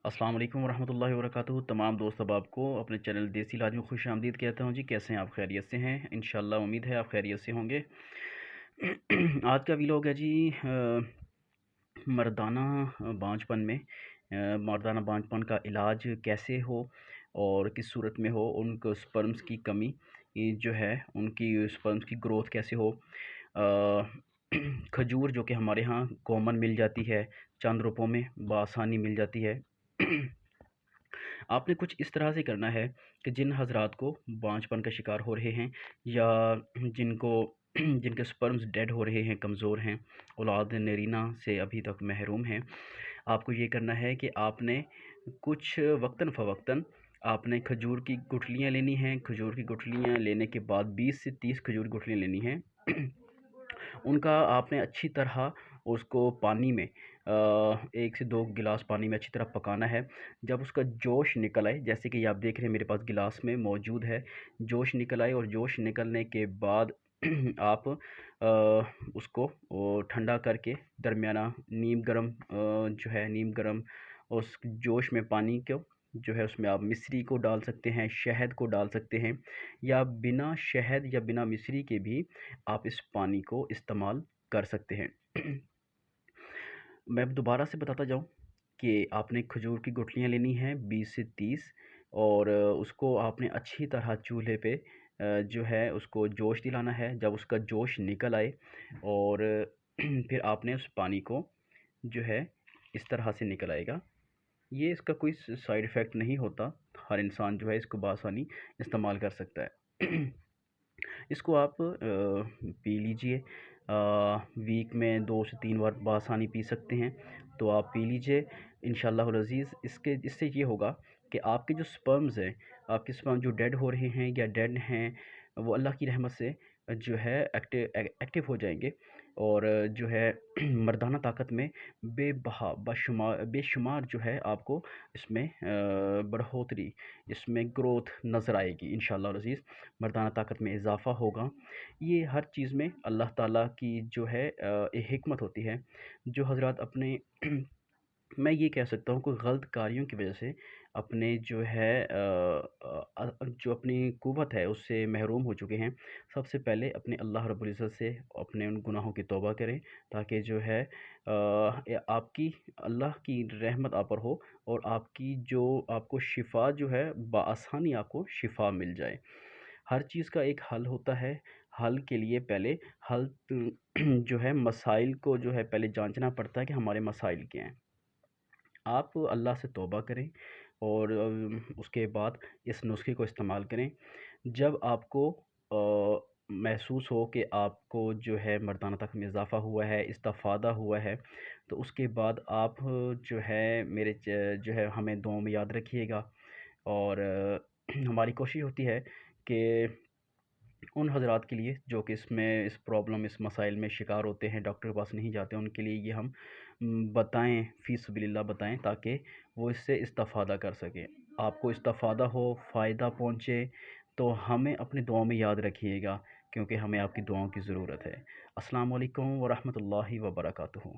अस्सलाम वालेकुम वरहमतुल्लाहि वबरकातुहू। तमाम दोस्त अहबाब को अपने चैनल देसी इलाज में खुश आमदीद कहता हूँ जी। कैसे हैं आप? खैरियत से हैं? इंशाल्लाह उम्मीद है आप खैरियत से होंगे। आज का व्लॉग है जी मर्दाना बांझपन में मर्दाना बांझपन का इलाज कैसे हो और किस सूरत में हो, उनको स्पर्म्स की कमी जो है, उनकी स्पर्म्स की ग्रोथ कैसे हो। खजूर जो कि हमारे यहाँ कॉमन मिल जाती है, चंद रुपयों में बआसानी मिल जाती है। आपने कुछ इस तरह से करना है कि जिन हज़रात को बांझपन का शिकार हो रहे हैं या जिनको जिनके स्पर्म्स डेड हो रहे हैं, कमज़ोर हैं, औलाद नरीना से अभी तक महरूम हैं, आपको ये करना है कि आपने कुछ वक्तन फ़वक्तन आपने खजूर की गुठलियाँ लेनी हैं। खजूर की गुठलियाँ लेने के बाद 20 से 30 खजूर की गुठलियाँ लेनी हैं। उनका आपने अच्छी तरह उसको पानी में 1 से 2 गिलास पानी में अच्छी तरह पकाना है। जब उसका जोश निकल आए, जैसे कि आप देख रहे हैं मेरे पास गिलास में मौजूद है, जोश निकल आए और जोश निकलने के बाद आप उसको ठंडा करके दरमियाना नीम गरम जो है नीम गरम उस जोश में पानी को जो है उसमें आप मिश्री को डाल सकते हैं, शहद को डाल सकते हैं, या बिना शहद या बिना मिश्री के भी आप इस पानी को इस्तेमाल कर सकते हैं। मैं दोबारा से बताता जाऊँ कि आपने खजूर की गुठलियाँ लेनी हैं 20 से 30, और उसको आपने अच्छी तरह चूल्हे पे जो है उसको जोश दिलाना है। जब उसका जोश निकल आए और फिर आपने उस पानी को जो है इस तरह से निकल आएगा। ये इसका कोई साइड इफ़ेक्ट नहीं होता, हर इंसान जो है इसको बआसानी इस्तेमाल कर सकता है। इसको आप पी लीजिए। वीक में 2 से 3 बार बआसानी पी सकते हैं, तो आप पी लीजिए इंशाअल्लाहुल अज़ीज़। इससे ये होगा कि आपके जो स्पर्म्स हैं, आपके स्पर्म जो डेड हो रहे हैं या डेड हैं, वो अल्लाह की रहमत से जो है एक्टिव हो जाएंगे, और जो है मर्दाना ताकत में बेशुमार जो है आपको इसमें बढ़ोतरी, इसमें ग्रोथ नज़र आएगी इंशाअल्लाह अज़ीज़। मर्दाना ताकत में इजाफ़ा होगा। ये हर चीज़ में अल्लाह ताला की जो है एक हिकमत होती है। जो हज़रात अपने मैं ये कह सकता हूँ कोई गलत कार्यों की वजह से अपने जो है जो अपनी कुव्वत है उससे महरूम हो चुके हैं, सबसे पहले अपने अल्लाह रब्बुल इज़्ज़त से अपने उन गुनाहों की तौबा करें, ताकि जो है आपकी अल्लाह की रहमत आप पर हो और आपकी जो आपको शिफ़ा जो है बआसानी आपको शिफ़ा मिल जाए। हर चीज़ का एक हल होता है। हल के लिए पहले हल जो है मसाइल को जो है पहले जांचना पड़ता है कि हमारे मसाइल क्या हैं। आप अल्लाह से तौबा करें और उसके बाद इस नुस्खे को इस्तेमाल करें। जब आपको महसूस हो कि आपको जो है मर्दाना ताकत में इज़ाफ़ा हुआ है, इस्तिफ़ादा हुआ है, तो उसके बाद आप जो है जो है हमें दुआओं में याद रखिएगा। और हमारी कोशिश होती है कि उन हज़रात के लिए जो कि इस प्रॉब्लम, इस मसाइल में शिकार होते हैं, डॉक्टर के पास नहीं जाते, उनके लिए ये हम बताएँ, फ़ी सबिलिल्लाह बताएँ, ताकि वो इससे इस्तिफ़ादा कर सकें। आपको इस्तिफ़ादा हो, फ़ायदा पहुँचे, तो हमें अपनी दुआओं में याद रखिएगा, क्योंकि हमें आपकी दुआओं की ज़रूरत है। अस्सलामु अलैकुम व रहमतुल्लाहि व बरकातुहू।